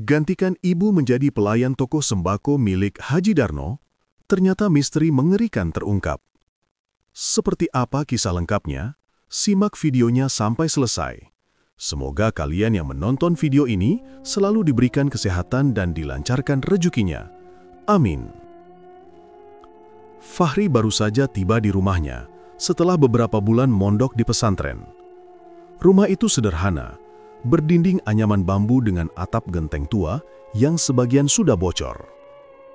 Gantikan ibu menjadi pelayan toko sembako milik Haji Darno, ternyata misteri mengerikan terungkap. Seperti apa kisah lengkapnya? Simak videonya sampai selesai. Semoga kalian yang menonton video ini selalu diberikan kesehatan dan dilancarkan rezekinya. Amin. Fahri baru saja tiba di rumahnya setelah beberapa bulan mondok di pesantren. Rumah itu sederhana, berdinding anyaman bambu dengan atap genteng tua yang sebagian sudah bocor.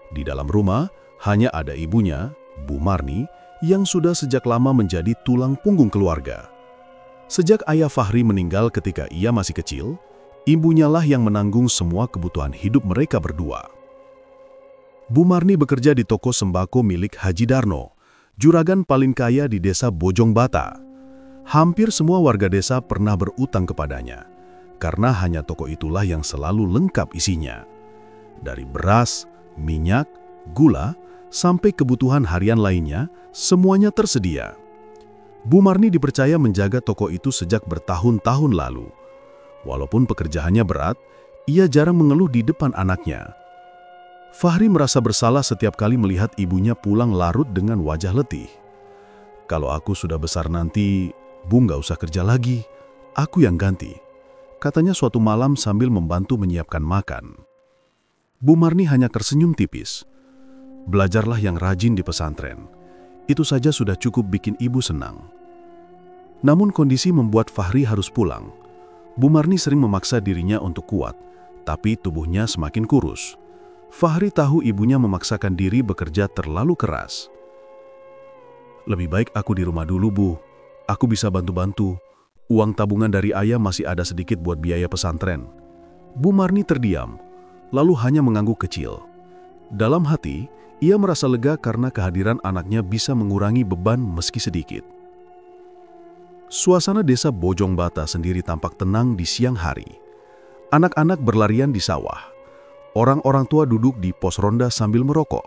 Di dalam rumah hanya ada ibunya, Bu Marni, yang sudah sejak lama menjadi tulang punggung keluarga. Sejak ayah Fahri meninggal ketika ia masih kecil, ibunya lah yang menanggung semua kebutuhan hidup mereka berdua. Bu Marni bekerja di toko sembako milik Haji Darno, juragan paling kaya di desa Bojong Bata. Hampir semua warga desa pernah berutang kepadanya, karena hanya toko itulah yang selalu lengkap isinya. Dari beras, minyak, gula, sampai kebutuhan harian lainnya, semuanya tersedia. Bu Marni dipercaya menjaga toko itu sejak bertahun-tahun lalu. Walaupun pekerjaannya berat, ia jarang mengeluh di depan anaknya. Fahri merasa bersalah setiap kali melihat ibunya pulang larut dengan wajah letih. "Kalau aku sudah besar nanti, Bu nggak usah kerja lagi, aku yang ganti," katanya suatu malam sambil membantu menyiapkan makan. Bu Marni hanya tersenyum tipis. "Belajarlah yang rajin di pesantren. Itu saja sudah cukup bikin ibu senang." Namun kondisi membuat Fahri harus pulang. Bu Marni sering memaksa dirinya untuk kuat, tapi tubuhnya semakin kurus. Fahri tahu ibunya memaksakan diri bekerja terlalu keras. "Lebih baik aku di rumah dulu, Bu. Aku bisa bantu-bantu. Uang tabungan dari ayah masih ada sedikit buat biaya pesantren." Bu Marni terdiam, lalu hanya mengangguk kecil. Dalam hati, ia merasa lega karena kehadiran anaknya bisa mengurangi beban meski sedikit. Suasana desa Bojong Bata sendiri tampak tenang di siang hari. Anak-anak berlarian di sawah. Orang-orang tua duduk di pos ronda sambil merokok,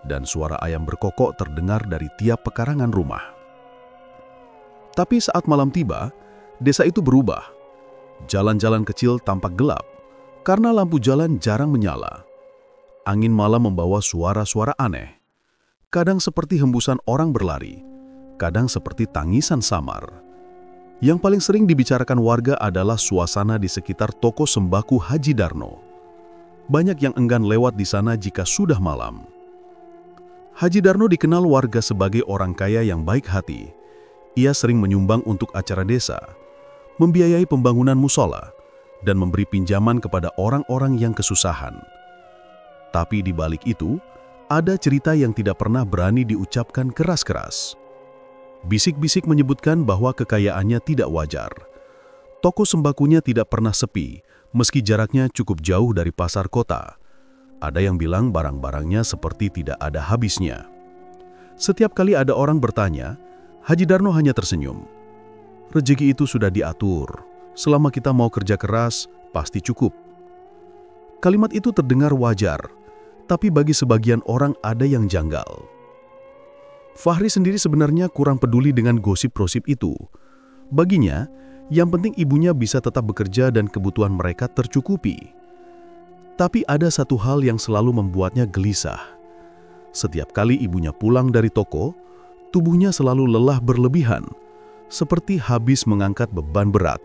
dan suara ayam berkokok terdengar dari tiap pekarangan rumah. Tapi saat malam tiba, desa itu berubah. Jalan-jalan kecil tampak gelap, karena lampu jalan jarang menyala. Angin malam membawa suara-suara aneh. Kadang seperti hembusan orang berlari, kadang seperti tangisan samar. Yang paling sering dibicarakan warga adalah suasana di sekitar toko sembako Haji Darno. Banyak yang enggan lewat di sana jika sudah malam. Haji Darno dikenal warga sebagai orang kaya yang baik hati. Ia sering menyumbang untuk acara desa, membiayai pembangunan musola, dan memberi pinjaman kepada orang-orang yang kesusahan. Tapi di balik itu, ada cerita yang tidak pernah berani diucapkan keras-keras. Bisik-bisik menyebutkan bahwa kekayaannya tidak wajar. Toko sembakonya tidak pernah sepi, meski jaraknya cukup jauh dari pasar kota. Ada yang bilang barang-barangnya seperti tidak ada habisnya. Setiap kali ada orang bertanya, Haji Darno hanya tersenyum. "Rezeki itu sudah diatur. Selama kita mau kerja keras, pasti cukup." Kalimat itu terdengar wajar, tapi bagi sebagian orang ada yang janggal. Fahri sendiri sebenarnya kurang peduli dengan gosip-gosip itu. Baginya, yang penting ibunya bisa tetap bekerja dan kebutuhan mereka tercukupi. Tapi ada satu hal yang selalu membuatnya gelisah. Setiap kali ibunya pulang dari toko, tubuhnya selalu lelah berlebihan, seperti habis mengangkat beban berat.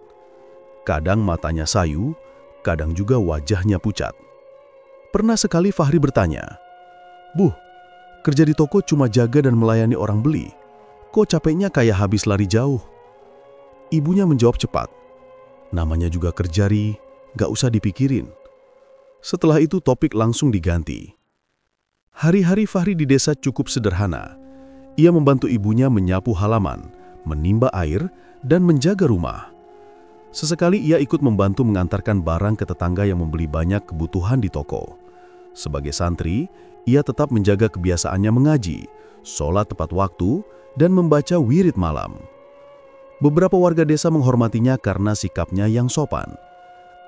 Kadang matanya sayu, kadang juga wajahnya pucat. Pernah sekali Fahri bertanya, "Bu, kerja di toko cuma jaga dan melayani orang beli. Kok capeknya kayak habis lari jauh?" Ibunya menjawab cepat, "Namanya juga kerja, Ri, gak usah dipikirin." Setelah itu topik langsung diganti. Hari-hari Fahri di desa cukup sederhana. Ia membantu ibunya menyapu halaman, menimba air, dan menjaga rumah. Sesekali ia ikut membantu mengantarkan barang ke tetangga yang membeli banyak kebutuhan di toko. Sebagai santri, ia tetap menjaga kebiasaannya mengaji, sholat tepat waktu, dan membaca wirid malam. Beberapa warga desa menghormatinya karena sikapnya yang sopan.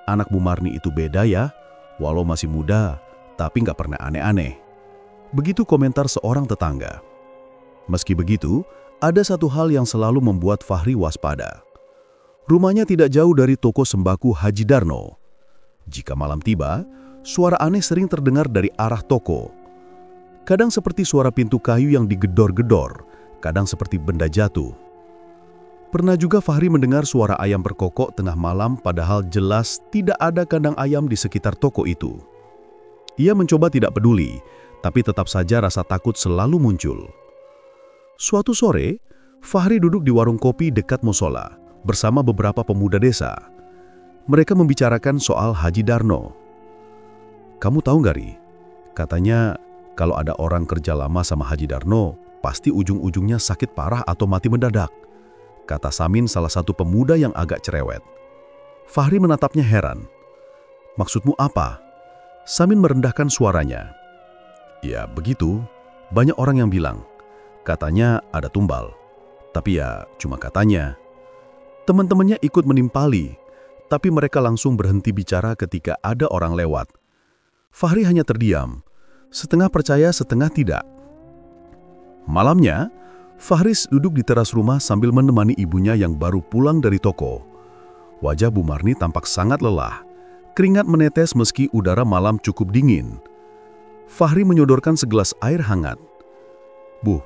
"Anak Bu Marni itu beda ya, walau masih muda, tapi nggak pernah aneh-aneh." Begitu komentar seorang tetangga. Meski begitu, ada satu hal yang selalu membuat Fahri waspada. Rumahnya tidak jauh dari toko sembako Haji Darno. Jika malam tiba, suara aneh sering terdengar dari arah toko. Kadang seperti suara pintu kayu yang digedor-gedor, kadang seperti benda jatuh. Pernah juga Fahri mendengar suara ayam berkokok tengah malam padahal jelas tidak ada kandang ayam di sekitar toko itu. Ia mencoba tidak peduli, tapi tetap saja rasa takut selalu muncul. Suatu sore, Fahri duduk di warung kopi dekat musola bersama beberapa pemuda desa. Mereka membicarakan soal Haji Darno. "Kamu tahu nggak, Ri? Katanya kalau ada orang kerja lama sama Haji Darno, pasti ujung-ujungnya sakit parah atau mati mendadak," kata Samin, salah satu pemuda yang agak cerewet. Fahri menatapnya heran. "Maksudmu apa?" Samin merendahkan suaranya. "Ya begitu, banyak orang yang bilang. Katanya ada tumbal. Tapi ya cuma katanya." Teman-temannya ikut menimpali, tapi mereka langsung berhenti bicara ketika ada orang lewat. Fahri hanya terdiam, setengah percaya setengah tidak. Malamnya, Fahri duduk di teras rumah sambil menemani ibunya yang baru pulang dari toko. Wajah Bu Marni tampak sangat lelah. Keringat menetes meski udara malam cukup dingin. Fahri menyodorkan segelas air hangat. "Bu,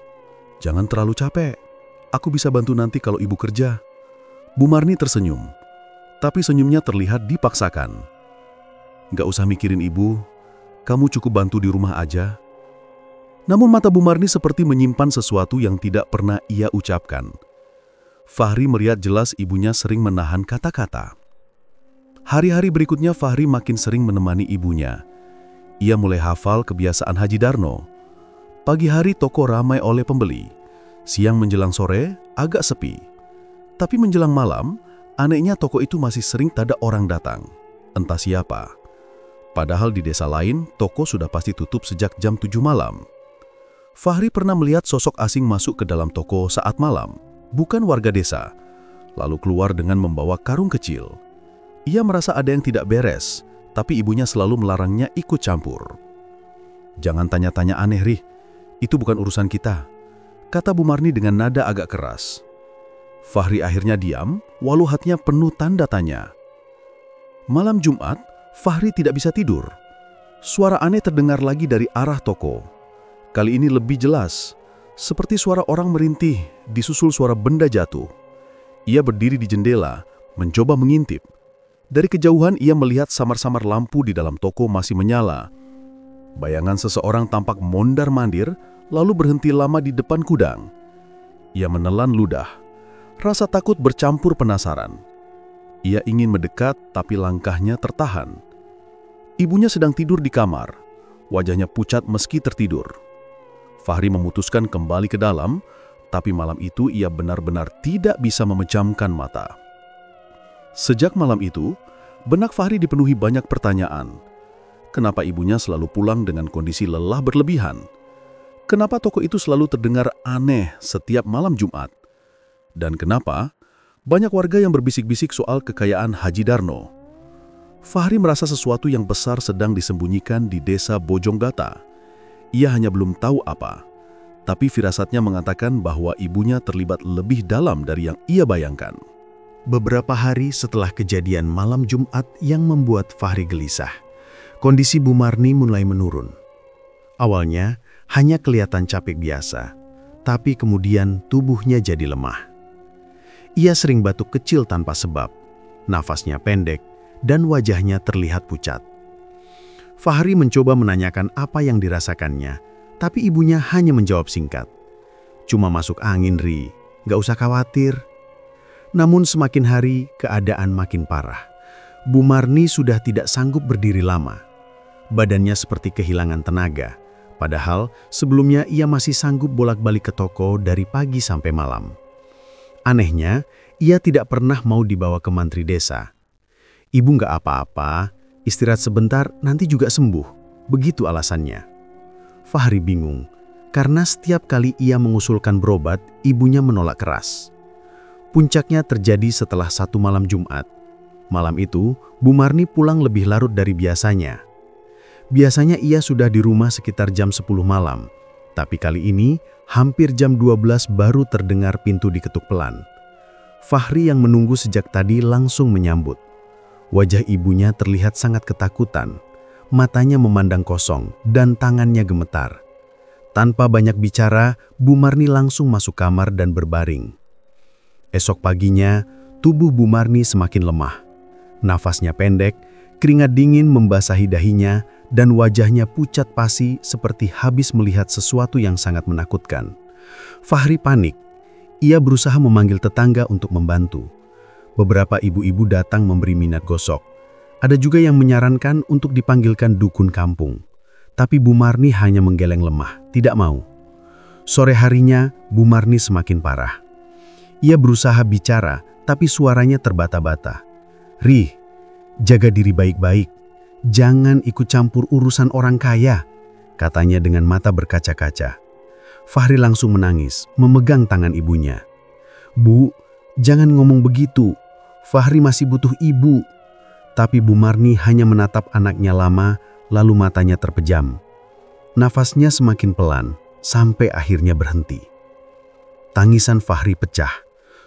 jangan terlalu capek. Aku bisa bantu nanti kalau ibu kerja." Bu Marni tersenyum, tapi senyumnya terlihat dipaksakan. "Nggak usah mikirin ibu, kamu cukup bantu di rumah aja." Namun mata Bu Marni seperti menyimpan sesuatu yang tidak pernah ia ucapkan. Fahri melihat jelas ibunya sering menahan kata-kata. Hari-hari berikutnya Fahri makin sering menemani ibunya. Ia mulai hafal kebiasaan Haji Darno. Pagi hari toko ramai oleh pembeli. Siang menjelang sore agak sepi. Tapi menjelang malam, anehnya toko itu masih sering tak ada orang datang. Entah siapa. Padahal di desa lain, toko sudah pasti tutup sejak jam 7 malam. Fahri pernah melihat sosok asing masuk ke dalam toko saat malam, bukan warga desa, lalu keluar dengan membawa karung kecil. Ia merasa ada yang tidak beres, tapi ibunya selalu melarangnya ikut campur. "Jangan tanya-tanya aneh, Rih. Itu bukan urusan kita," kata Bu Marni dengan nada agak keras. Fahri akhirnya diam, walau hatinya penuh tanda tanya. Malam Jumat, Fahri tidak bisa tidur. Suara aneh terdengar lagi dari arah toko. Kali ini lebih jelas, seperti suara orang merintih, disusul suara benda jatuh. Ia berdiri di jendela, mencoba mengintip. Dari kejauhan ia melihat samar-samar lampu di dalam toko masih menyala. Bayangan seseorang tampak mondar-mandir, lalu berhenti lama di depan gudang. Ia menelan ludah. Rasa takut bercampur penasaran. Ia ingin mendekat, tapi langkahnya tertahan. Ibunya sedang tidur di kamar. Wajahnya pucat meski tertidur. Fahri memutuskan kembali ke dalam, tapi malam itu ia benar-benar tidak bisa memejamkan mata. Sejak malam itu, benak Fahri dipenuhi banyak pertanyaan. Kenapa ibunya selalu pulang dengan kondisi lelah berlebihan? Kenapa toko itu selalu terdengar aneh setiap malam Jumat? Dan kenapa banyak warga yang berbisik-bisik soal kekayaan Haji Darno? Fahri merasa sesuatu yang besar sedang disembunyikan di desa Bojonggata. Ia hanya belum tahu apa, tapi firasatnya mengatakan bahwa ibunya terlibat lebih dalam dari yang ia bayangkan. Beberapa hari setelah kejadian malam Jumat yang membuat Fahri gelisah, kondisi Bu Marni mulai menurun. Awalnya hanya kelihatan capek biasa, tapi kemudian tubuhnya jadi lemah. Ia sering batuk kecil tanpa sebab, nafasnya pendek, dan wajahnya terlihat pucat. Fahri mencoba menanyakan apa yang dirasakannya, tapi ibunya hanya menjawab singkat. "Cuma masuk angin, Ri, gak usah khawatir." Namun semakin hari, keadaan makin parah. Bu Marni sudah tidak sanggup berdiri lama. Badannya seperti kehilangan tenaga, padahal sebelumnya ia masih sanggup bolak-balik ke toko dari pagi sampai malam. Anehnya, ia tidak pernah mau dibawa ke mantri desa. "Ibu nggak apa-apa, istirahat sebentar nanti juga sembuh," begitu alasannya. Fahri bingung, karena setiap kali ia mengusulkan berobat, ibunya menolak keras. Puncaknya terjadi setelah satu malam Jumat. Malam itu, Bu Marni pulang lebih larut dari biasanya. Biasanya ia sudah di rumah sekitar jam 10 malam, tapi kali ini hampir jam 12 baru terdengar pintu diketuk pelan. Fahri yang menunggu sejak tadi langsung menyambut. Wajah ibunya terlihat sangat ketakutan, matanya memandang kosong dan tangannya gemetar. Tanpa banyak bicara, Bu Marni langsung masuk kamar dan berbaring. Esok paginya, tubuh Bu Marni semakin lemah. Nafasnya pendek, keringat dingin membasahi dahinya, dan wajahnya pucat pasi seperti habis melihat sesuatu yang sangat menakutkan. Fahri panik. Ia berusaha memanggil tetangga untuk membantu. Beberapa ibu-ibu datang memberi minyak gosok. Ada juga yang menyarankan untuk dipanggilkan dukun kampung. Tapi Bu Marni hanya menggeleng lemah, tidak mau. Sore harinya, Bu Marni semakin parah. Ia berusaha bicara, tapi suaranya terbata-bata. "Ri, jaga diri baik-baik. Jangan ikut campur urusan orang kaya," katanya dengan mata berkaca-kaca. Fahri langsung menangis, memegang tangan ibunya. "Bu, jangan ngomong begitu. Fahri masih butuh ibu." Tapi Bu Marni hanya menatap anaknya lama, lalu matanya terpejam. Nafasnya semakin pelan, sampai akhirnya berhenti. Tangisan Fahri pecah.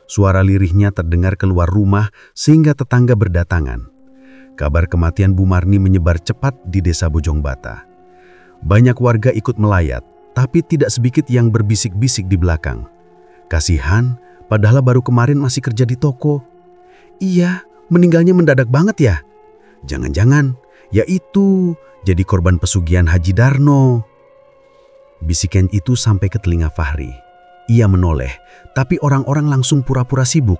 Suara lirihnya terdengar keluar rumah sehingga tetangga berdatangan. Kabar kematian Bu Marni menyebar cepat di desa Bojongbata. Banyak warga ikut melayat, tapi tidak sedikit yang berbisik-bisik di belakang. "Kasihan, padahal baru kemarin masih kerja di toko." "Iya, meninggalnya mendadak banget ya." "Jangan-jangan, ya itu, jadi korban pesugihan Haji Darno." Bisikan itu sampai ke telinga Fahri. Ia menoleh, tapi orang-orang langsung pura-pura sibuk.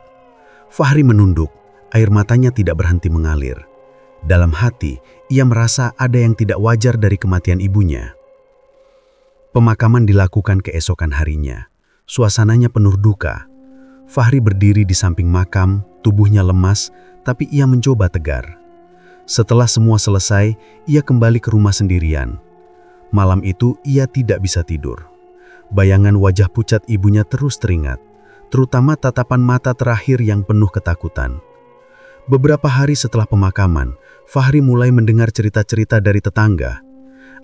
Fahri menunduk, air matanya tidak berhenti mengalir. Dalam hati, ia merasa ada yang tidak wajar dari kematian ibunya. Pemakaman dilakukan keesokan harinya. Suasananya penuh duka. Fahri berdiri di samping makam, tubuhnya lemas, tapi ia mencoba tegar. Setelah semua selesai, ia kembali ke rumah sendirian. Malam itu ia tidak bisa tidur. Bayangan wajah pucat ibunya terus teringat, terutama tatapan mata terakhir yang penuh ketakutan. Beberapa hari setelah pemakaman, Fahri mulai mendengar cerita-cerita dari tetangga.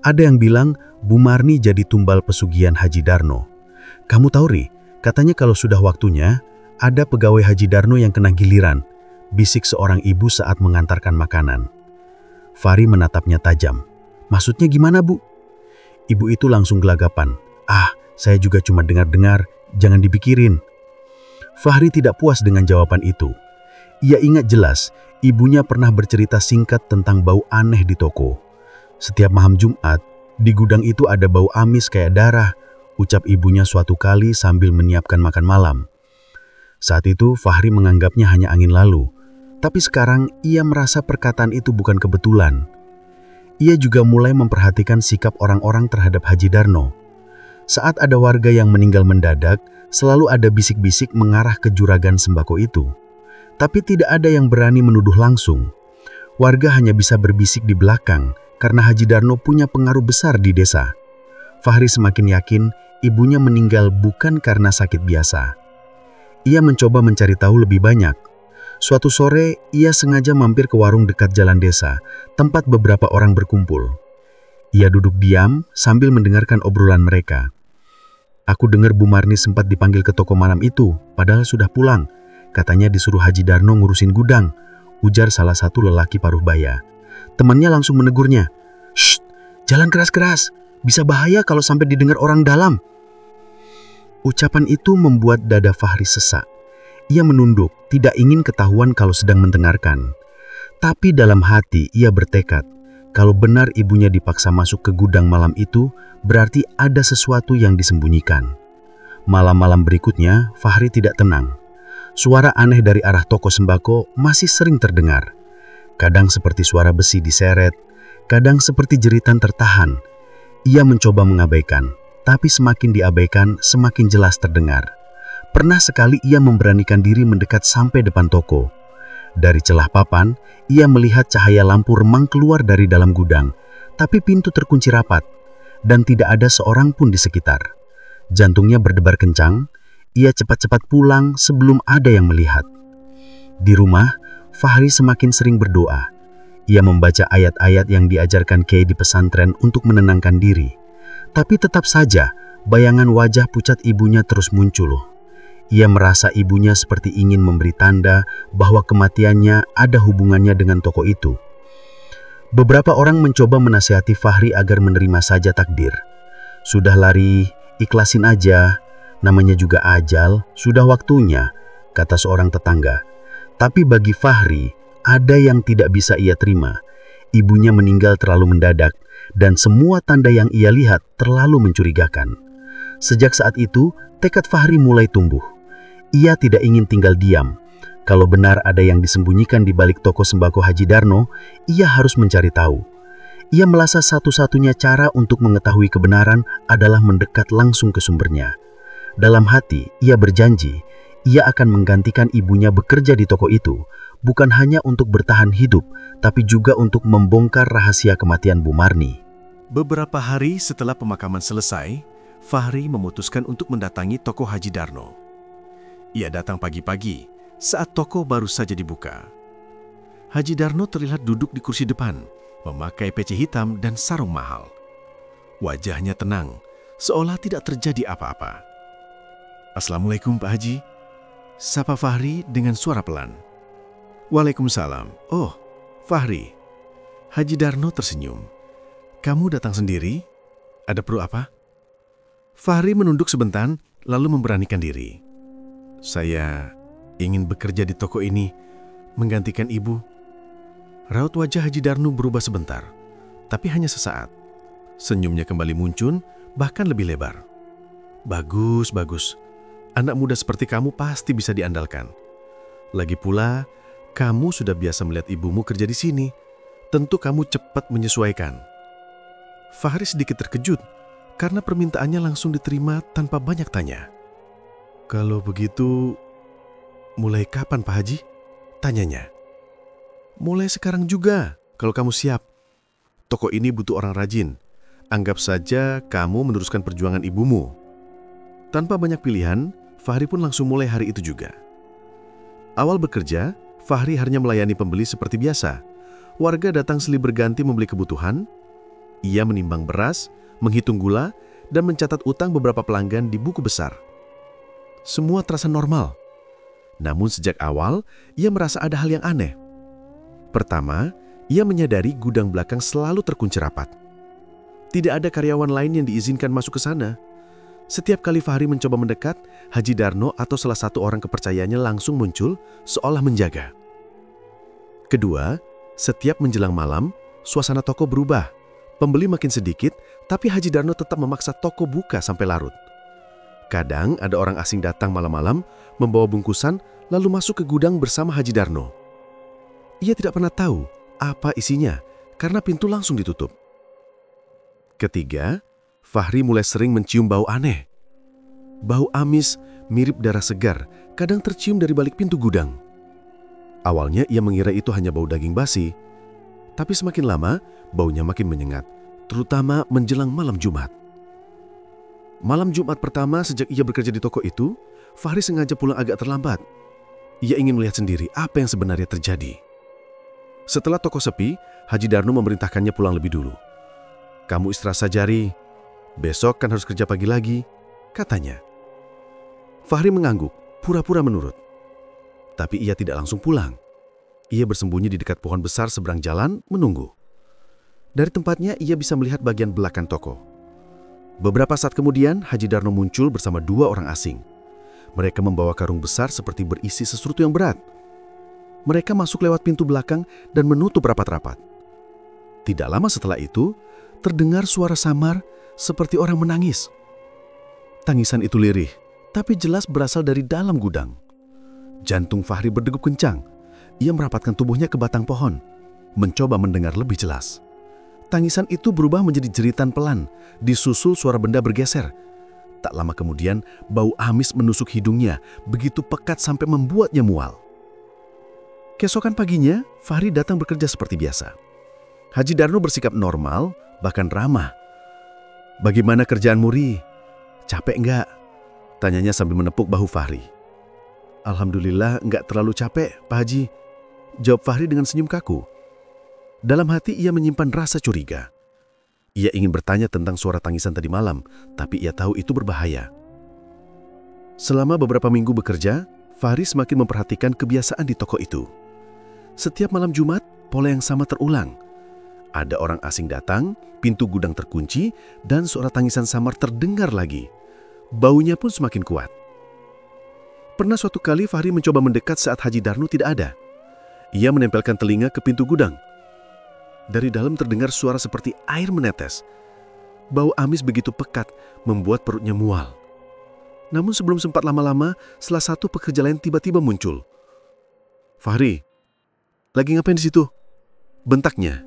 Ada yang bilang Bu Marni jadi tumbal pesugihan Haji Darno. "Kamu tahu, Ri, katanya kalau sudah waktunya, ada pegawai Haji Darno yang kena giliran," bisik seorang ibu saat mengantarkan makanan. Fahri menatapnya tajam. "Maksudnya gimana, Bu?" Ibu itu langsung gelagapan. "Ah, saya juga cuma dengar-dengar, jangan dipikirin." Fahri tidak puas dengan jawaban itu. Ia ingat jelas, ibunya pernah bercerita singkat tentang bau aneh di toko. Setiap malam Jumat, di gudang itu ada bau amis kayak darah, ucap ibunya suatu kali sambil menyiapkan makan malam. Saat itu Fahri menganggapnya hanya angin lalu, tapi sekarang ia merasa perkataan itu bukan kebetulan. Ia juga mulai memperhatikan sikap orang-orang terhadap Haji Darno. Saat ada warga yang meninggal mendadak, selalu ada bisik-bisik mengarah ke juragan sembako itu. Tapi tidak ada yang berani menuduh langsung. Warga hanya bisa berbisik di belakang karena Haji Darno punya pengaruh besar di desa. Fahri semakin yakin ibunya meninggal bukan karena sakit biasa. Ia mencoba mencari tahu lebih banyak. Suatu sore, ia sengaja mampir ke warung dekat jalan desa, tempat beberapa orang berkumpul. Ia duduk diam sambil mendengarkan obrolan mereka. "Aku dengar Bu Marni sempat dipanggil ke toko malam itu, padahal sudah pulang. Katanya disuruh Haji Darno ngurusin gudang," ujar salah satu lelaki paruh baya. Temannya langsung menegurnya. "Shh, jangan keras-keras, bisa bahaya kalau sampai didengar orang dalam." Ucapan itu membuat dada Fahri sesak. Ia menunduk, tidak ingin ketahuan kalau sedang mendengarkan. Tapi dalam hati ia bertekad, kalau benar ibunya dipaksa masuk ke gudang malam itu, berarti ada sesuatu yang disembunyikan. Malam-malam berikutnya, Fahri tidak tenang. Suara aneh dari arah toko sembako masih sering terdengar. Kadang seperti suara besi diseret, kadang seperti jeritan tertahan. Ia mencoba mengabaikan, tapi semakin diabaikan, semakin jelas terdengar. Pernah sekali ia memberanikan diri mendekat sampai depan toko. Dari celah papan, ia melihat cahaya lampu remang keluar dari dalam gudang, tapi pintu terkunci rapat, dan tidak ada seorang pun di sekitar. Jantungnya berdebar kencang, ia cepat-cepat pulang sebelum ada yang melihat. Di rumah, Fahri semakin sering berdoa. Ia membaca ayat-ayat yang diajarkan Kiai di pesantren untuk menenangkan diri. Tapi tetap saja, bayangan wajah pucat ibunya terus muncul. Ia merasa ibunya seperti ingin memberi tanda bahwa kematiannya ada hubungannya dengan toko itu. Beberapa orang mencoba menasihati Fahri agar menerima saja takdir. Sudah lari, ikhlasin aja. Namanya juga ajal, sudah waktunya, kata seorang tetangga. Tapi bagi Fahri, ada yang tidak bisa ia terima. Ibunya meninggal terlalu mendadak, dan semua tanda yang ia lihat terlalu mencurigakan. Sejak saat itu, tekad Fahri mulai tumbuh. Ia tidak ingin tinggal diam. Kalau benar ada yang disembunyikan di balik toko sembako Haji Darno, ia harus mencari tahu. Ia merasa satu-satunya cara untuk mengetahui kebenaran adalah mendekat langsung ke sumbernya. Dalam hati, ia berjanji, ia akan menggantikan ibunya bekerja di toko itu, bukan hanya untuk bertahan hidup, tapi juga untuk membongkar rahasia kematian Bu Marni. Beberapa hari setelah pemakaman selesai, Fahri memutuskan untuk mendatangi toko Haji Darno. Ia datang pagi-pagi, saat toko baru saja dibuka. Haji Darno terlihat duduk di kursi depan, memakai peci hitam dan sarung mahal. Wajahnya tenang, seolah tidak terjadi apa-apa. "Assalamualaikum Pak Haji," sapa Fahri dengan suara pelan. "Waalaikumsalam. Oh, Fahri." Haji Darno tersenyum. "Kamu datang sendiri? Ada perlu apa?" Fahri menunduk sebentar, lalu memberanikan diri. "Saya ingin bekerja di toko ini, menggantikan ibu." Raut wajah Haji Darno berubah sebentar, tapi hanya sesaat. Senyumnya kembali muncul, bahkan lebih lebar. "Bagus, bagus. Anak muda seperti kamu pasti bisa diandalkan. Lagi pula, kamu sudah biasa melihat ibumu kerja di sini. Tentu kamu cepat menyesuaikan." Fahri sedikit terkejut, karena permintaannya langsung diterima tanpa banyak tanya. "Kalau begitu, mulai kapan Pak Haji?" tanyanya. "Mulai sekarang juga, kalau kamu siap. Toko ini butuh orang rajin. Anggap saja kamu meneruskan perjuangan ibumu." Tanpa banyak pilihan, Fahri pun langsung mulai hari itu juga. Awal bekerja, Fahri hanya melayani pembeli seperti biasa. Warga datang silih berganti membeli kebutuhan. Ia menimbang beras, menghitung gula, dan mencatat utang beberapa pelanggan di buku besar. Semua terasa normal. Namun sejak awal, ia merasa ada hal yang aneh. Pertama, ia menyadari gudang belakang selalu terkunci rapat. Tidak ada karyawan lain yang diizinkan masuk ke sana. Setiap kali Fahri mencoba mendekat, Haji Darno atau salah satu orang kepercayaannya langsung muncul, seolah menjaga. Kedua, setiap menjelang malam, suasana toko berubah. Pembeli makin sedikit, tapi Haji Darno tetap memaksa toko buka sampai larut. Kadang ada orang asing datang malam-malam, membawa bungkusan, lalu masuk ke gudang bersama Haji Darno. Ia tidak pernah tahu apa isinya, karena pintu langsung ditutup. Ketiga, Fahri mulai sering mencium bau aneh. Bau amis, mirip darah segar, kadang tercium dari balik pintu gudang. Awalnya ia mengira itu hanya bau daging basi, tapi semakin lama, baunya makin menyengat, terutama menjelang malam Jumat. Malam Jumat pertama sejak ia bekerja di toko itu, Fahri sengaja pulang agak terlambat. Ia ingin melihat sendiri apa yang sebenarnya terjadi. Setelah toko sepi, Haji Darno memerintahkannya pulang lebih dulu. "Kamu istirahat saja, Ri. Besok kan harus kerja pagi lagi," katanya. Fahri mengangguk, pura-pura menurut. Tapi ia tidak langsung pulang. Ia bersembunyi di dekat pohon besar seberang jalan, menunggu. Dari tempatnya, ia bisa melihat bagian belakang toko. Beberapa saat kemudian, Haji Darno muncul bersama dua orang asing. Mereka membawa karung besar seperti berisi sesuatu yang berat. Mereka masuk lewat pintu belakang dan menutup rapat-rapat. Tidak lama setelah itu, terdengar suara samar seperti orang menangis. Tangisan itu lirih, tapi jelas berasal dari dalam gudang. Jantung Fahri berdegup kencang. Ia merapatkan tubuhnya ke batang pohon, mencoba mendengar lebih jelas. Tangisan itu berubah menjadi jeritan pelan, disusul suara benda bergeser. Tak lama kemudian, bau amis menusuk hidungnya, begitu pekat sampai membuatnya mual. Keesokan paginya, Fahri datang bekerja seperti biasa. Haji Darno bersikap normal, bahkan ramah. "Bagaimana kerjaanmu, Ri? Capek enggak?" tanyanya sambil menepuk bahu Fahri. "Alhamdulillah enggak terlalu capek, Pak Haji," jawab Fahri dengan senyum kaku. Dalam hati ia menyimpan rasa curiga. Ia ingin bertanya tentang suara tangisan tadi malam, tapi ia tahu itu berbahaya. Selama beberapa minggu bekerja, Fahri semakin memperhatikan kebiasaan di toko itu. Setiap malam Jumat, pola yang sama terulang. Ada orang asing datang, pintu gudang terkunci, dan suara tangisan samar terdengar lagi. Baunya pun semakin kuat. Pernah suatu kali Fahri mencoba mendekat saat Haji Darno tidak ada. Ia menempelkan telinga ke pintu gudang. Dari dalam terdengar suara seperti air menetes. Bau amis begitu pekat, membuat perutnya mual. Namun sebelum sempat lama-lama, salah satu pekerja lain tiba-tiba muncul. "Fahri, lagi ngapain di situ?" bentaknya.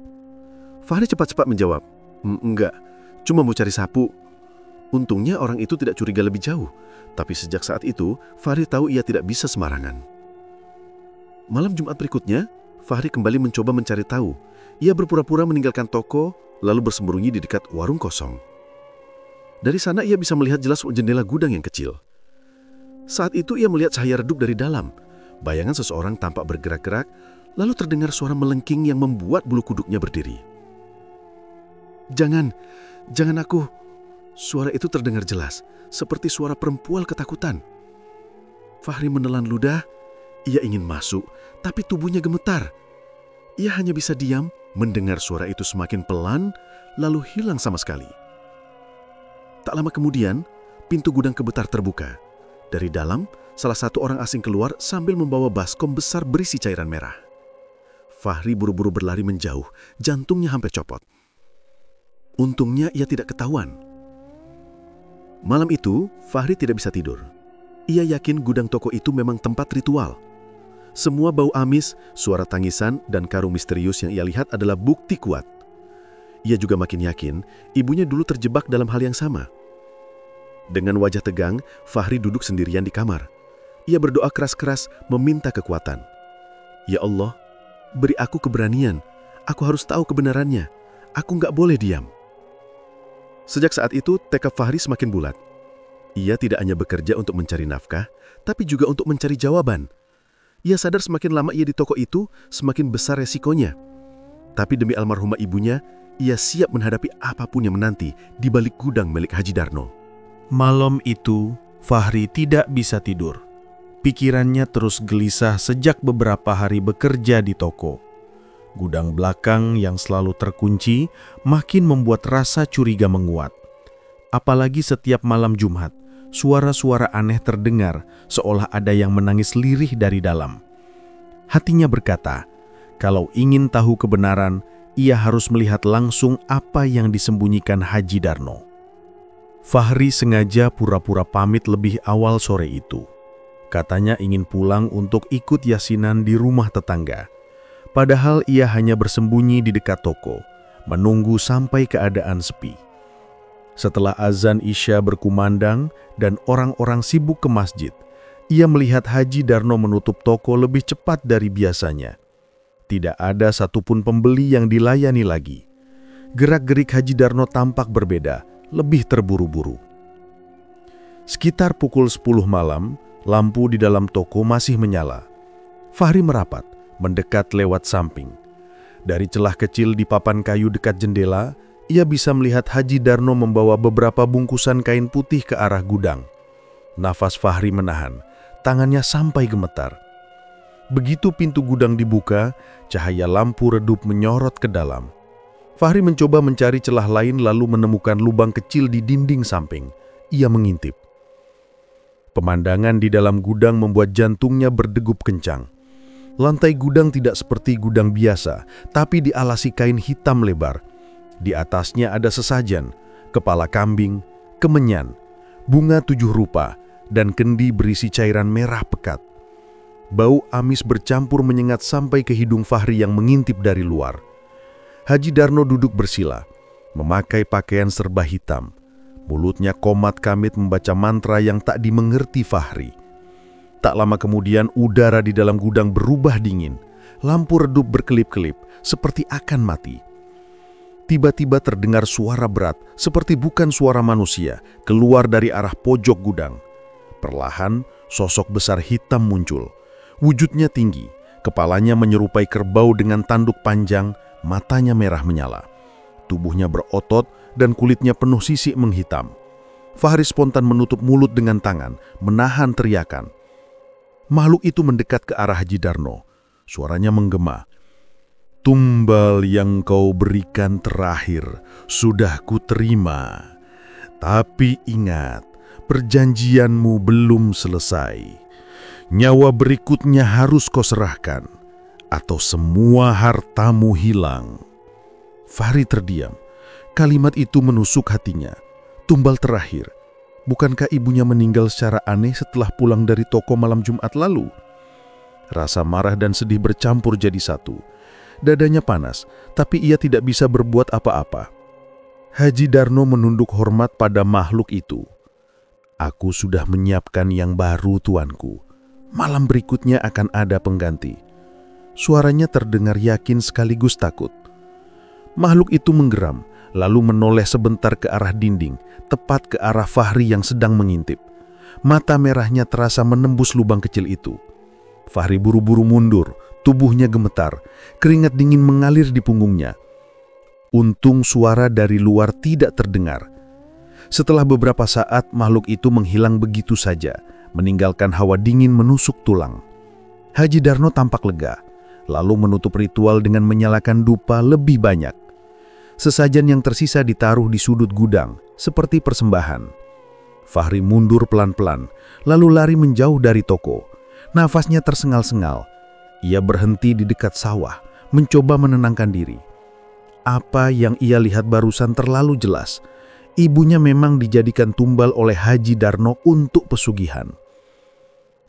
Fahri cepat-cepat menjawab, "Enggak, cuma mau cari sapu." Untungnya orang itu tidak curiga lebih jauh, tapi sejak saat itu, Fahri tahu ia tidak bisa sembarangan. Malam Jumat berikutnya, Fahri kembali mencoba mencari tahu. Ia berpura-pura meninggalkan toko, lalu bersembunyi di dekat warung kosong. Dari sana ia bisa melihat jelas jendela gudang yang kecil. Saat itu ia melihat cahaya redup dari dalam. Bayangan seseorang tampak bergerak-gerak, lalu terdengar suara melengking yang membuat bulu kuduknya berdiri. Jangan aku." Suara itu terdengar jelas, seperti suara perempuan ketakutan. Fahri menelan ludah. Ia ingin masuk, tapi tubuhnya gemetar. Ia hanya bisa diam, mendengar suara itu semakin pelan, lalu hilang sama sekali. Tak lama kemudian, pintu gudang kebetar terbuka. Dari dalam, salah satu orang asing keluar sambil membawa baskom besar berisi cairan merah. Fahri buru-buru berlari menjauh, jantungnya hampir copot. Untungnya ia tidak ketahuan. Malam itu, Fahri tidak bisa tidur. Ia yakin gudang toko itu memang tempat ritual. Semua bau amis, suara tangisan, dan karung misterius yang ia lihat adalah bukti kuat. Ia juga makin yakin ibunya dulu terjebak dalam hal yang sama. Dengan wajah tegang, Fahri duduk sendirian di kamar. Ia berdoa keras-keras meminta kekuatan. "Ya Allah, beri aku keberanian. Aku harus tahu kebenarannya. Aku nggak boleh diam." Sejak saat itu, tekad Fahri semakin bulat. Ia tidak hanya bekerja untuk mencari nafkah, tapi juga untuk mencari jawaban. Ia sadar semakin lama ia di toko itu, semakin besar resikonya. Tapi demi almarhumah ibunya, ia siap menghadapi apapun yang menanti di balik gudang milik Haji Darno. Malam itu, Fahri tidak bisa tidur. Pikirannya terus gelisah sejak beberapa hari bekerja di toko. Gudang belakang yang selalu terkunci makin membuat rasa curiga menguat. Apalagi setiap malam Jumat, suara-suara aneh terdengar seolah ada yang menangis lirih dari dalam. Hatinya berkata, kalau ingin tahu kebenaran, ia harus melihat langsung apa yang disembunyikan Haji Darno. Fahri sengaja pura-pura pamit lebih awal sore itu. Katanya ingin pulang untuk ikut yasinan di rumah tetangga. Padahal ia hanya bersembunyi di dekat toko, menunggu sampai keadaan sepi. Setelah azan Isya berkumandang dan orang-orang sibuk ke masjid, ia melihat Haji Darno menutup toko lebih cepat dari biasanya. Tidak ada satupun pembeli yang dilayani lagi. Gerak-gerik Haji Darno tampak berbeda, lebih terburu-buru. Sekitar pukul 10 malam, lampu di dalam toko masih menyala. Fahri merapat, mendekat lewat samping. Dari celah kecil di papan kayu dekat jendela, ia bisa melihat Haji Darno membawa beberapa bungkusan kain putih ke arah gudang. Nafas Fahri menahan, tangannya sampai gemetar. Begitu pintu gudang dibuka, cahaya lampu redup menyorot ke dalam. Fahri mencoba mencari celah lain lalu menemukan lubang kecil di dinding samping. Ia mengintip. Pemandangan di dalam gudang membuat jantungnya berdegup kencang. Lantai gudang tidak seperti gudang biasa, tapi dialasi kain hitam lebar. Di atasnya ada sesajen, kepala kambing, kemenyan, bunga 7 rupa, dan kendi berisi cairan merah pekat. Bau amis bercampur menyengat sampai ke hidung Fahri yang mengintip dari luar. Haji Darno duduk bersila, memakai pakaian serba hitam. Mulutnya komat kamit membaca mantra yang tak dimengerti Fahri. Tak lama kemudian udara di dalam gudang berubah dingin. Lampu redup berkelip-kelip, seperti akan mati. Tiba-tiba terdengar suara berat, seperti bukan suara manusia, keluar dari arah pojok gudang. Perlahan, sosok besar hitam muncul. Wujudnya tinggi, kepalanya menyerupai kerbau dengan tanduk panjang, matanya merah menyala. Tubuhnya berotot dan kulitnya penuh sisik menghitam. Fahri spontan menutup mulut dengan tangan, menahan teriakan. Makhluk itu mendekat ke arah Haji Darno. Suaranya menggema. "Tumbal yang kau berikan terakhir sudah kuterima. Tapi ingat, perjanjianmu belum selesai. Nyawa berikutnya harus kau serahkan, atau semua hartamu hilang." Fahri terdiam. Kalimat itu menusuk hatinya. Tumbal terakhir. Bukankah ibunya meninggal secara aneh setelah pulang dari toko malam Jumat lalu? Rasa marah dan sedih bercampur jadi satu. Dadanya panas, tapi ia tidak bisa berbuat apa-apa. Haji Darno menunduk hormat pada makhluk itu. "Aku sudah menyiapkan yang baru, tuanku. Malam berikutnya akan ada pengganti." Suaranya terdengar yakin sekaligus takut. Makhluk itu menggeram, lalu menoleh sebentar ke arah dinding, tepat ke arah Fahri yang sedang mengintip. Mata merahnya terasa menembus lubang kecil itu. Fahri buru-buru mundur, tubuhnya gemetar, keringat dingin mengalir di punggungnya. Untung suara dari luar tidak terdengar. Setelah beberapa saat, makhluk itu menghilang begitu saja, meninggalkan hawa dingin menusuk tulang. Haji Darno tampak lega, lalu menutup ritual dengan menyalakan dupa lebih banyak. Sesajen yang tersisa ditaruh di sudut gudang, seperti persembahan. Fahri mundur pelan-pelan, lalu lari menjauh dari toko. Nafasnya tersengal-sengal. Ia berhenti di dekat sawah, mencoba menenangkan diri. Apa yang ia lihat barusan terlalu jelas. Ibunya memang dijadikan tumbal oleh Haji Darno untuk pesugihan.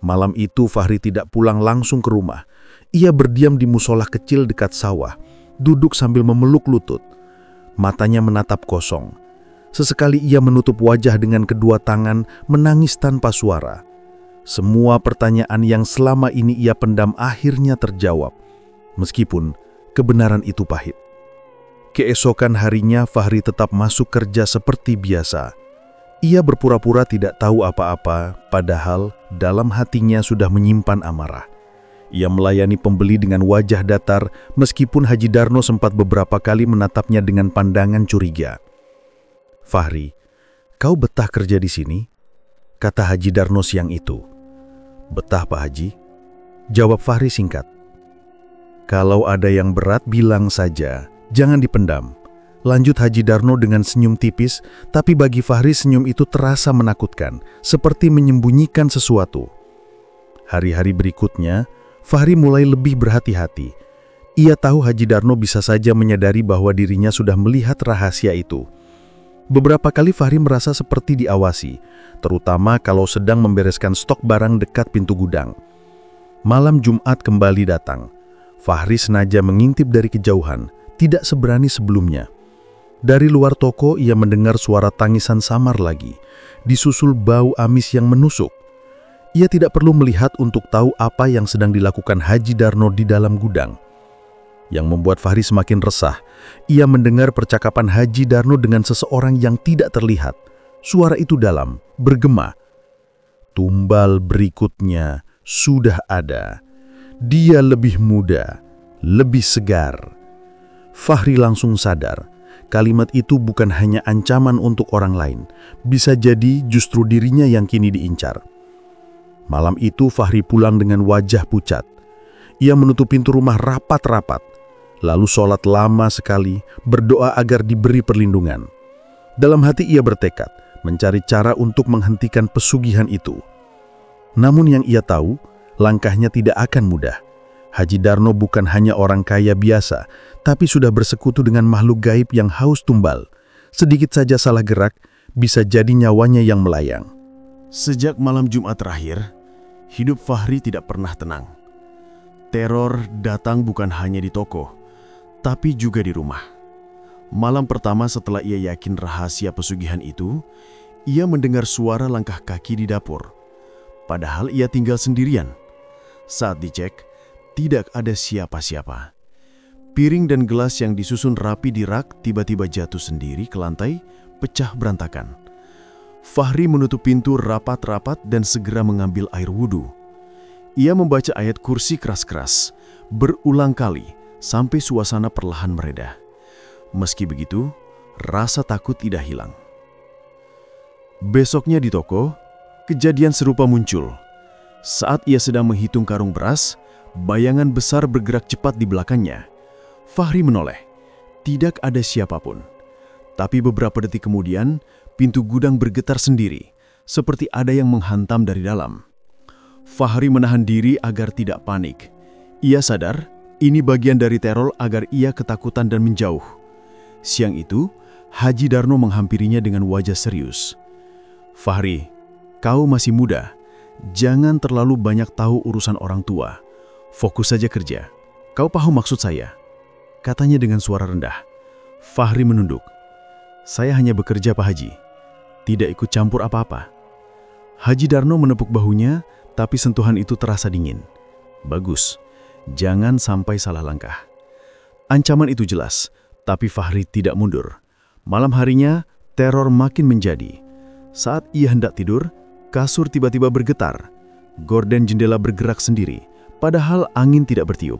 Malam itu Fahri tidak pulang langsung ke rumah. Ia berdiam di musola kecil dekat sawah, duduk sambil memeluk lutut. Matanya menatap kosong. Sesekali ia menutup wajah dengan kedua tangan, menangis tanpa suara. Semua pertanyaan yang selama ini ia pendam akhirnya terjawab, meskipun kebenaran itu pahit. Keesokan harinya Fahri tetap masuk kerja seperti biasa. Ia berpura-pura tidak tahu apa-apa, padahal dalam hatinya sudah menyimpan amarah. Ia melayani pembeli dengan wajah datar, meskipun Haji Darno sempat beberapa kali menatapnya dengan pandangan curiga. "Fahri, kau betah kerja di sini?" kata Haji Darno siang itu. "Betah, Pak Haji," jawab Fahri singkat. "Kalau ada yang berat bilang saja, jangan dipendam," lanjut Haji Darno dengan senyum tipis, tapi bagi Fahri senyum itu terasa menakutkan, seperti menyembunyikan sesuatu. Hari-hari berikutnya, Fahri mulai lebih berhati-hati. Ia tahu Haji Darno bisa saja menyadari bahwa dirinya sudah melihat rahasia itu. Beberapa kali Fahri merasa seperti diawasi, terutama kalau sedang membereskan stok barang dekat pintu gudang. Malam Jumat kembali datang. Fahri sengaja mengintip dari kejauhan, tidak seberani sebelumnya. Dari luar toko ia mendengar suara tangisan samar lagi, disusul bau amis yang menusuk. Ia tidak perlu melihat untuk tahu apa yang sedang dilakukan Haji Darno di dalam gudang. Yang membuat Fahri semakin resah, ia mendengar percakapan Haji Darno dengan seseorang yang tidak terlihat. Suara itu dalam, bergema. "Tumbal berikutnya sudah ada. Dia lebih muda, lebih segar." Fahri langsung sadar, kalimat itu bukan hanya ancaman untuk orang lain, bisa jadi justru dirinya yang kini diincar. Malam itu Fahri pulang dengan wajah pucat. Ia menutup pintu rumah rapat-rapat, lalu sholat lama sekali, berdoa agar diberi perlindungan. Dalam hati ia bertekad mencari cara untuk menghentikan pesugihan itu. Namun yang ia tahu, langkahnya tidak akan mudah. Haji Darno bukan hanya orang kaya biasa, tapi sudah bersekutu dengan makhluk gaib yang haus tumbal. Sedikit saja salah gerak, bisa jadi nyawanya yang melayang. Sejak malam Jumat terakhir, hidup Fahri tidak pernah tenang. Teror datang bukan hanya di toko, tapi juga di rumah. Malam pertama setelah ia yakin rahasia pesugihan itu, ia mendengar suara langkah kaki di dapur. Padahal ia tinggal sendirian. Saat dicek, tidak ada siapa-siapa. Piring dan gelas yang disusun rapi di rak tiba-tiba jatuh sendiri ke lantai, pecah berantakan. Fahri menutup pintu rapat-rapat dan segera mengambil air wudhu. Ia membaca ayat kursi keras-keras, berulang kali, sampai suasana perlahan mereda. Meski begitu, rasa takut tidak hilang. Besoknya di toko, kejadian serupa muncul. Saat ia sedang menghitung karung beras, bayangan besar bergerak cepat di belakangnya. Fahri menoleh. Tidak ada siapapun. Tapi beberapa detik kemudian, pintu gudang bergetar sendiri, seperti ada yang menghantam dari dalam. Fahri menahan diri agar tidak panik. Ia sadar, ini bagian dari teror agar ia ketakutan dan menjauh. Siang itu, Haji Darno menghampirinya dengan wajah serius. "Fahri, kau masih muda. Jangan terlalu banyak tahu urusan orang tua. Fokus saja kerja. Kau paham maksud saya?" Katanya dengan suara rendah. Fahri menunduk. "Saya hanya bekerja, Pak Haji. Tidak ikut campur apa-apa." Haji Darno menepuk bahunya, tapi sentuhan itu terasa dingin. "Bagus. Jangan sampai salah langkah." Ancaman itu jelas, tapi Fahri tidak mundur. Malam harinya, teror makin menjadi. Saat ia hendak tidur, kasur tiba-tiba bergetar. Gorden jendela bergerak sendiri, padahal angin tidak bertiup.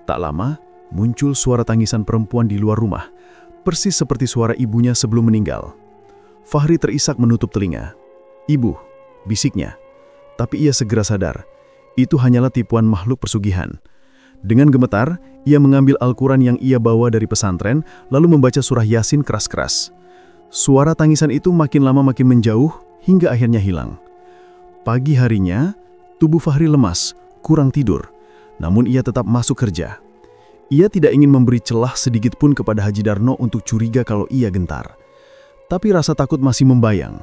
Tak lama, muncul suara tangisan perempuan di luar rumah, persis seperti suara ibunya sebelum meninggal. Fahri terisak menutup telinga. "Ibu," bisiknya. Tapi ia segera sadar, itu hanyalah tipuan makhluk pesugihan. Dengan gemetar, ia mengambil Al-Quran yang ia bawa dari pesantren, lalu membaca surah Yasin keras-keras. Suara tangisan itu makin lama makin menjauh, hingga akhirnya hilang. Pagi harinya, tubuh Fahri lemas, kurang tidur. Namun ia tetap masuk kerja. Ia tidak ingin memberi celah sedikit pun kepada Haji Darno untuk curiga kalau ia gentar. Tapi rasa takut masih membayang.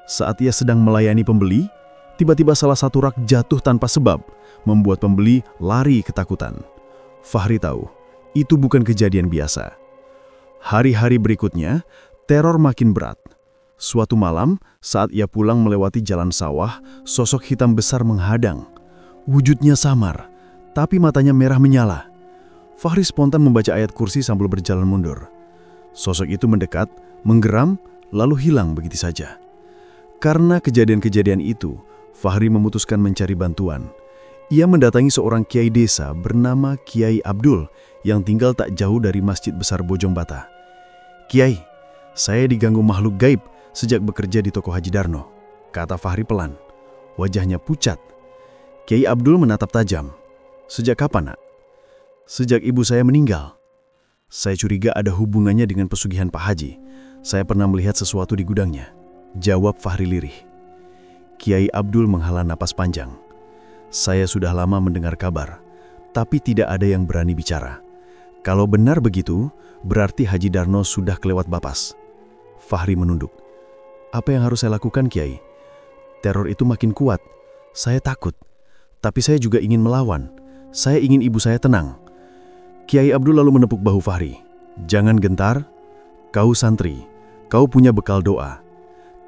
Saat ia sedang melayani pembeli, tiba-tiba salah satu rak jatuh tanpa sebab, membuat pembeli lari ketakutan. Fahri tahu, itu bukan kejadian biasa. Hari-hari berikutnya, teror makin berat. Suatu malam, saat ia pulang melewati jalan sawah, sosok hitam besar menghadang. Wujudnya samar, tapi matanya merah menyala. Fahri spontan membaca ayat kursi sambil berjalan mundur. Sosok itu mendekat, menggeram, lalu hilang begitu saja. Karena kejadian-kejadian itu, Fahri memutuskan mencari bantuan. Ia mendatangi seorang kiai desa bernama Kiai Abdul yang tinggal tak jauh dari Masjid Besar Bojong Bata. "Kiai, saya diganggu makhluk gaib sejak bekerja di toko Haji Darno," kata Fahri pelan. Wajahnya pucat. Kiai Abdul menatap tajam. "Sejak kapan, Nak?" "Sejak ibu saya meninggal. Saya curiga ada hubungannya dengan pesugihan Pak Haji. Saya pernah melihat sesuatu di gudangnya," jawab Fahri lirih. Kiai Abdul menghela napas panjang. "Saya sudah lama mendengar kabar, tapi tidak ada yang berani bicara. Kalau benar begitu, berarti Haji Darno sudah kelewat bapas." Fahri menunduk. "Apa yang harus saya lakukan, Kiai? Teror itu makin kuat. Saya takut. Tapi saya juga ingin melawan. Saya ingin ibu saya tenang." Kiai Abdul lalu menepuk bahu Fahri. "Jangan gentar. Kau santri. Kau punya bekal doa.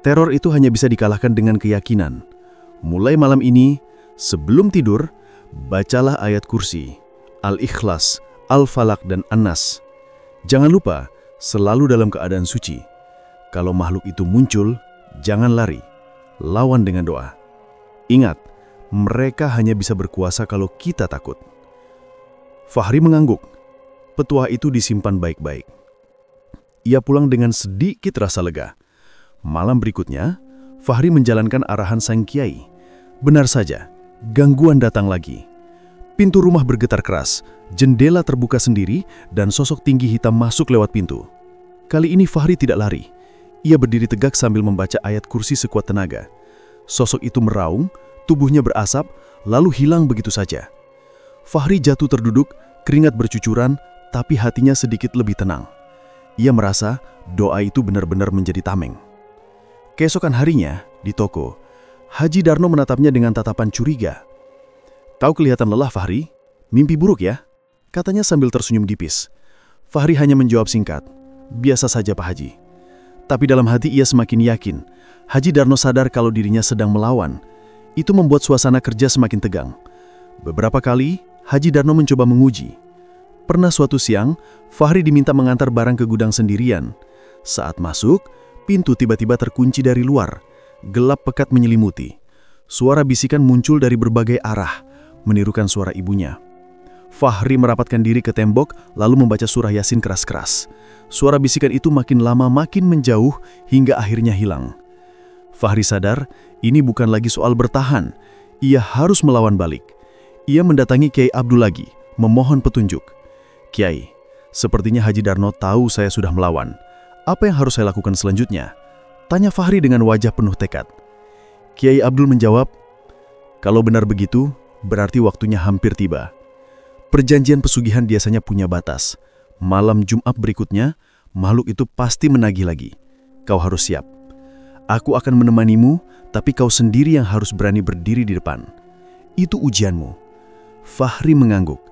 Teror itu hanya bisa dikalahkan dengan keyakinan. Mulai malam ini, sebelum tidur, bacalah ayat kursi, Al-Ikhlas, Al-Falaq, dan An-Nas. Jangan lupa, selalu dalam keadaan suci. Kalau makhluk itu muncul, jangan lari. Lawan dengan doa. Ingat, mereka hanya bisa berkuasa kalau kita takut." Fahri mengangguk. Petua itu disimpan baik-baik. Ia pulang dengan sedikit rasa lega. Malam berikutnya, Fahri menjalankan arahan sang kiai. Benar saja, gangguan datang lagi. Pintu rumah bergetar keras, jendela terbuka sendiri, dan sosok tinggi hitam masuk lewat pintu. Kali ini Fahri tidak lari. Ia berdiri tegak sambil membaca ayat kursi sekuat tenaga. Sosok itu meraung, tubuhnya berasap, lalu hilang begitu saja. Fahri jatuh terduduk, keringat bercucuran, tapi hatinya sedikit lebih tenang. Ia merasa doa itu benar-benar menjadi tameng. Keesokan harinya, di toko, Haji Darno menatapnya dengan tatapan curiga. "Kau kelihatan lelah, Fahri. Mimpi buruk ya?" katanya sambil tersenyum tipis. Fahri hanya menjawab singkat, "Biasa saja, Pak Haji." Tapi dalam hati ia semakin yakin. Haji Darno sadar kalau dirinya sedang melawan. Itu membuat suasana kerja semakin tegang. Beberapa kali, Haji Darno mencoba menguji. Pernah suatu siang, Fahri diminta mengantar barang ke gudang sendirian. Saat masuk, pintu tiba-tiba terkunci dari luar. Gelap pekat menyelimuti. Suara bisikan muncul dari berbagai arah, menirukan suara ibunya. Fahri merapatkan diri ke tembok, lalu membaca surah Yasin keras-keras. Suara bisikan itu makin lama makin menjauh, hingga akhirnya hilang. Fahri sadar ini bukan lagi soal bertahan. Ia harus melawan balik. Ia mendatangi Kiai Abdul lagi, memohon petunjuk. "Kiai, sepertinya Haji Darno tahu saya sudah melawan. Apa yang harus saya lakukan selanjutnya?" tanya Fahri dengan wajah penuh tekad. Kiai Abdul menjawab, "Kalau benar begitu, berarti waktunya hampir tiba. Perjanjian pesugihan biasanya punya batas. Malam Jumat berikutnya, makhluk itu pasti menagih lagi. Kau harus siap. Aku akan menemanimu, tapi kau sendiri yang harus berani berdiri di depan. Itu ujianmu." Fahri mengangguk,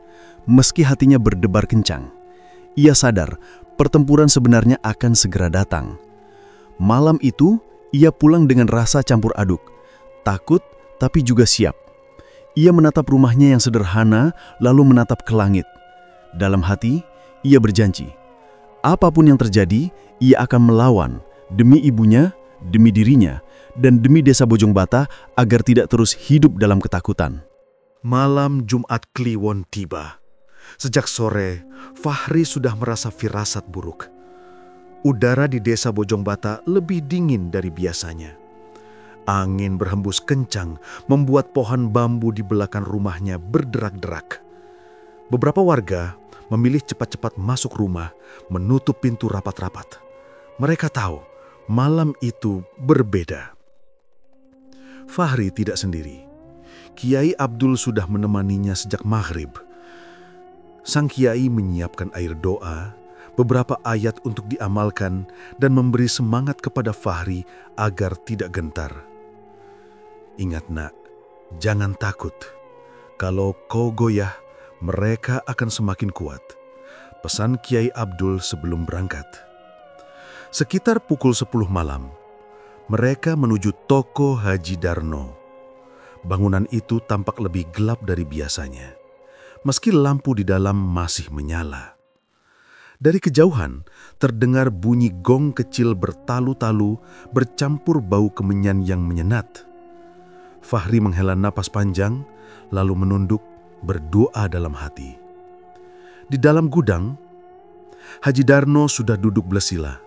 meski hatinya berdebar kencang. Ia sadar pertempuran sebenarnya akan segera datang. Malam itu, ia pulang dengan rasa campur aduk, takut tapi juga siap. Ia menatap rumahnya yang sederhana, lalu menatap ke langit. Dalam hati, ia berjanji, apapun yang terjadi, ia akan melawan demi ibunya, demi dirinya, dan demi desa Bojong Bata agar tidak terus hidup dalam ketakutan. Malam Jumat Kliwon tiba. Sejak sore, Fahri sudah merasa firasat buruk. Udara di desa Bojong Bata lebih dingin dari biasanya. Angin berhembus kencang, membuat pohon bambu di belakang rumahnya berderak-derak. Beberapa warga memilih cepat-cepat masuk rumah, menutup pintu rapat-rapat. Mereka tahu malam itu berbeda. Fahri tidak sendiri. Kiai Abdul sudah menemaninya sejak maghrib. Sang kiai menyiapkan air doa, beberapa ayat untuk diamalkan, dan memberi semangat kepada Fahri agar tidak gentar. "Ingat nak, jangan takut. Kalau kau goyah, mereka akan semakin kuat," pesan Kiai Abdul sebelum berangkat. Sekitar pukul 10 malam, mereka menuju toko Haji Darno. Bangunan itu tampak lebih gelap dari biasanya, meski lampu di dalam masih menyala. Dari kejauhan, terdengar bunyi gong kecil bertalu-talu bercampur bau kemenyan yang menyenat. Fahri menghela napas panjang, lalu menunduk berdoa dalam hati. Di dalam gudang, Haji Darno sudah duduk bersila.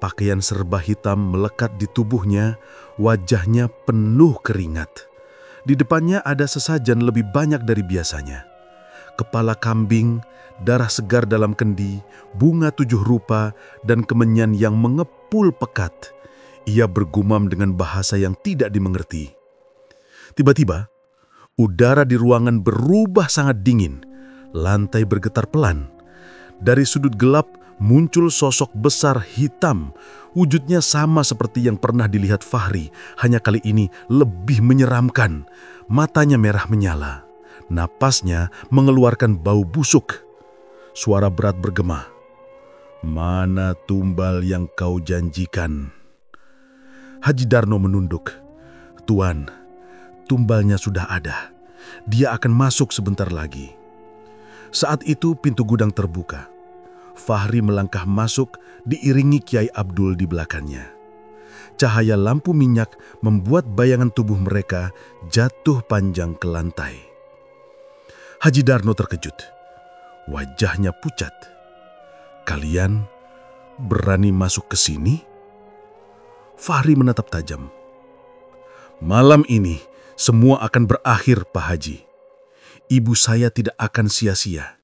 Pakaian serba hitam melekat di tubuhnya, wajahnya penuh keringat. Di depannya ada sesajen lebih banyak dari biasanya. Kepala kambing, darah segar dalam kendi, bunga 7 rupa, dan kemenyan yang mengepul pekat. Ia bergumam dengan bahasa yang tidak dimengerti. Tiba-tiba, udara di ruangan berubah sangat dingin. Lantai bergetar pelan. Dari sudut gelap muncul sosok besar hitam. Wujudnya sama seperti yang pernah dilihat Fahri, hanya kali ini lebih menyeramkan. Matanya merah menyala. Napasnya mengeluarkan bau busuk. Suara berat bergema, "Mana tumbal yang kau janjikan?" Haji Darno menunduk. "Tuan, tumbalnya sudah ada. Dia akan masuk sebentar lagi." Saat itu pintu gudang terbuka. Fahri melangkah masuk diiringi Kiai Abdul di belakangnya. Cahaya lampu minyak membuat bayangan tubuh mereka jatuh panjang ke lantai. Haji Darno terkejut. Wajahnya pucat. "Kalian berani masuk ke sini?" Fahri menatap tajam. "Malam ini semua akan berakhir, Pak Haji. Ibu saya tidak akan sia-sia."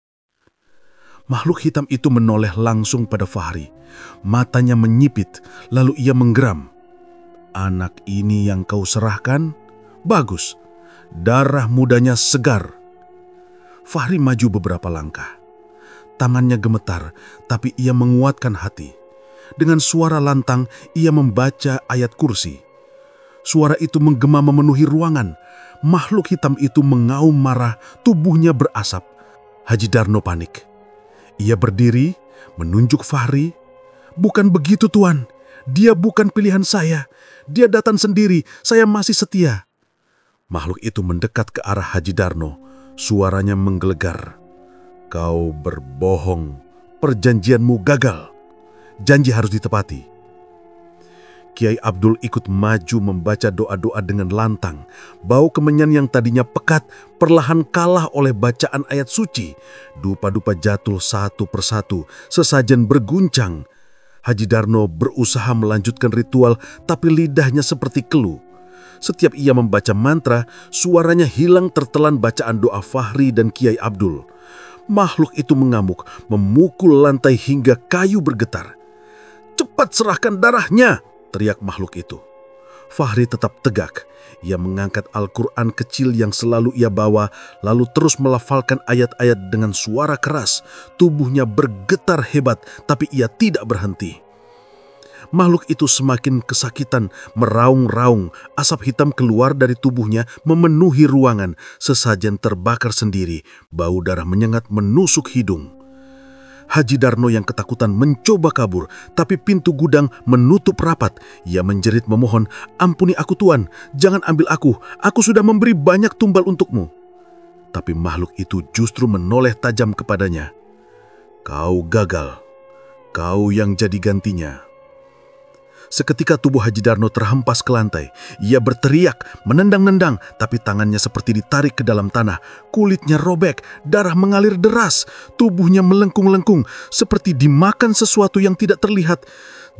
Makhluk hitam itu menoleh langsung pada Fahri. Matanya menyipit, lalu ia menggeram. "Anak ini yang kau serahkan? Bagus. Darah mudanya segar." Fahri maju beberapa langkah. Tangannya gemetar, tapi ia menguatkan hati. Dengan suara lantang, ia membaca ayat kursi. Suara itu menggema memenuhi ruangan. Makhluk hitam itu mengaum marah, tubuhnya berasap. Haji Darno panik. Ia berdiri, menunjuk Fahri. "Bukan begitu, Tuan. Dia bukan pilihan saya. Dia datang sendiri, saya masih setia." Makhluk itu mendekat ke arah Haji Darno. Suaranya menggelegar. "Kau berbohong. Perjanjianmu gagal. Janji harus ditepati." Kiai Abdul ikut maju membaca doa-doa dengan lantang. Bau kemenyan yang tadinya pekat perlahan kalah oleh bacaan ayat suci. Dupa-dupa jatuh satu persatu, sesajen berguncang. Haji Darno berusaha melanjutkan ritual, tapi lidahnya seperti keluh. Setiap ia membaca mantra, suaranya hilang tertelan bacaan doa Fahri dan Kiai Abdul. Makhluk itu mengamuk, memukul lantai hingga kayu bergetar. "Cepat serahkan darahnya!" teriak makhluk itu. Fahri tetap tegak. Ia mengangkat Al-Quran kecil yang selalu ia bawa, lalu terus melafalkan ayat-ayat dengan suara keras. Tubuhnya bergetar hebat, tapi ia tidak berhenti. Makhluk itu semakin kesakitan, meraung-raung. Asap hitam keluar dari tubuhnya memenuhi ruangan. Sesajen terbakar sendiri, bau darah menyengat menusuk hidung. Haji Darno yang ketakutan mencoba kabur, tapi pintu gudang menutup rapat. Ia menjerit memohon, "Ampuni aku Tuan, jangan ambil aku sudah memberi banyak tumbal untukmu." Tapi makhluk itu justru menoleh tajam kepadanya. "Kau gagal, kau yang jadi gantinya." Seketika tubuh Haji Darno terhempas ke lantai. Ia berteriak, menendang-nendang, tapi tangannya seperti ditarik ke dalam tanah. Kulitnya robek, darah mengalir deras. Tubuhnya melengkung-lengkung, seperti dimakan sesuatu yang tidak terlihat.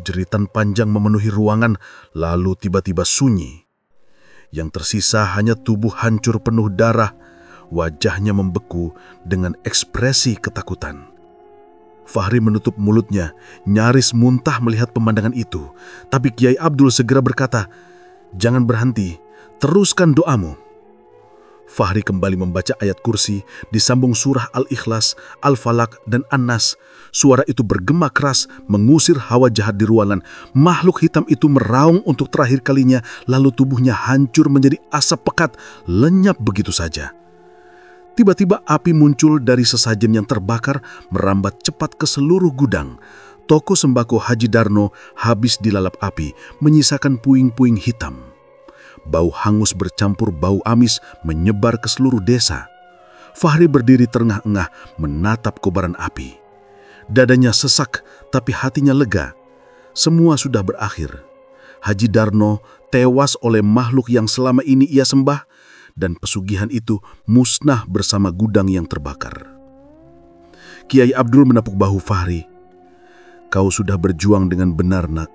Jeritan panjang memenuhi ruangan, lalu tiba-tiba sunyi. Yang tersisa hanya tubuh hancur penuh darah. Wajahnya membeku dengan ekspresi ketakutan. Fahri menutup mulutnya, nyaris muntah melihat pemandangan itu. Tapi Kiai Abdul segera berkata, "Jangan berhenti, teruskan doamu." Fahri kembali membaca ayat kursi, disambung surah Al-Ikhlas, Al-Falaq, dan An-Nas. Suara itu bergema keras, mengusir hawa jahat di ruangan. Makhluk hitam itu meraung untuk terakhir kalinya, lalu tubuhnya hancur menjadi asap pekat, lenyap begitu saja. Tiba-tiba api muncul dari sesajen yang terbakar, merambat cepat ke seluruh gudang. Toko sembako Haji Darno habis dilalap api, menyisakan puing-puing hitam. Bau hangus bercampur bau amis menyebar ke seluruh desa. Fahri berdiri terengah-engah menatap kobaran api. Dadanya sesak, tapi hatinya lega. Semua sudah berakhir. Haji Darno tewas oleh makhluk yang selama ini ia sembah, dan pesugihan itu musnah bersama gudang yang terbakar. Kiai Abdul menepuk bahu Fahri. "Kau sudah berjuang dengan benar, nak.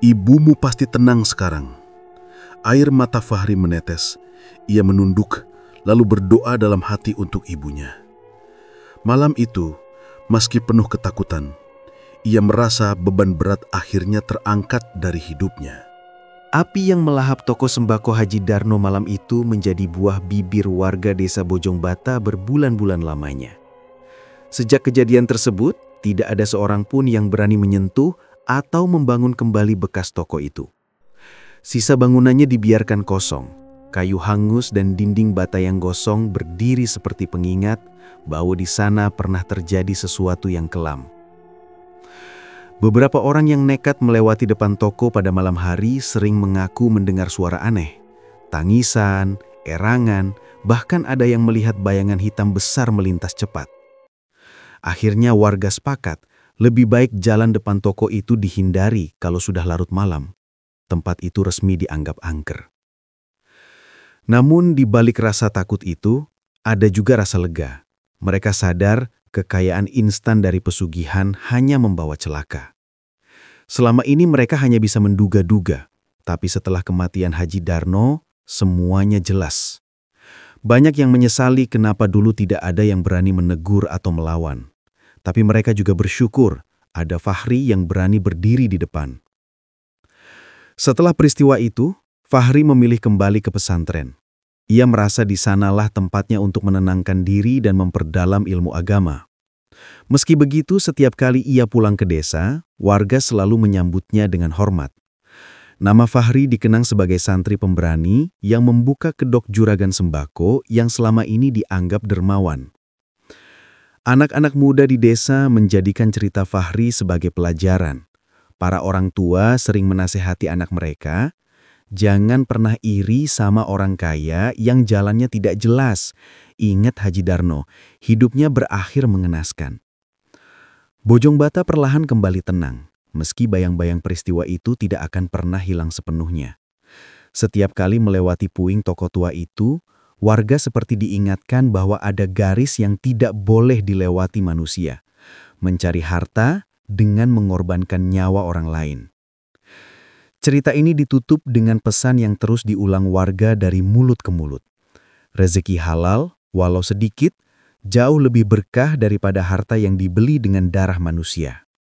Ibumu pasti tenang sekarang." Air mata Fahri menetes. Ia menunduk, lalu berdoa dalam hati untuk ibunya. Malam itu, meski penuh ketakutan, ia merasa beban berat akhirnya terangkat dari hidupnya. Api yang melahap toko sembako Haji Darno malam itu menjadi buah bibir warga desa Bojong Bata berbulan-bulan lamanya. Sejak kejadian tersebut, tidak ada seorang pun yang berani menyentuh atau membangun kembali bekas toko itu. Sisa bangunannya dibiarkan kosong. Kayu hangus dan dinding bata yang gosong berdiri seperti pengingat bahwa di sana pernah terjadi sesuatu yang kelam. Beberapa orang yang nekat melewati depan toko pada malam hari sering mengaku mendengar suara aneh. Tangisan, erangan, bahkan ada yang melihat bayangan hitam besar melintas cepat. Akhirnya warga sepakat, lebih baik jalan depan toko itu dihindari kalau sudah larut malam. Tempat itu resmi dianggap angker. Namun di balik rasa takut itu, ada juga rasa lega. Mereka sadar kekayaan instan dari pesugihan hanya membawa celaka. Selama ini mereka hanya bisa menduga-duga, tapi setelah kematian Haji Darno, semuanya jelas. Banyak yang menyesali kenapa dulu tidak ada yang berani menegur atau melawan. Tapi mereka juga bersyukur ada Fahri yang berani berdiri di depan. Setelah peristiwa itu, Fahri memilih kembali ke pesantren. Ia merasa di sanalah tempatnya untuk menenangkan diri dan memperdalam ilmu agama. Meski begitu, setiap kali ia pulang ke desa, warga selalu menyambutnya dengan hormat. Nama Fahri dikenang sebagai santri pemberani yang membuka kedok juragan sembako yang selama ini dianggap dermawan. Anak-anak muda di desa menjadikan cerita Fahri sebagai pelajaran. Para orang tua sering menasehati anak mereka, jangan pernah iri sama orang kaya yang jalannya tidak jelas. Ingat Haji Darno, hidupnya berakhir mengenaskan. Bojong Bata perlahan kembali tenang, meski bayang-bayang peristiwa itu tidak akan pernah hilang sepenuhnya. Setiap kali melewati puing toko tua itu, warga seperti diingatkan bahwa ada garis yang tidak boleh dilewati manusia. Mencari harta dengan mengorbankan nyawa orang lain. Cerita ini ditutup dengan pesan yang terus diulang warga dari mulut ke mulut. Rezeki halal, walau sedikit, jauh lebih berkah daripada harta yang dibeli dengan darah manusia.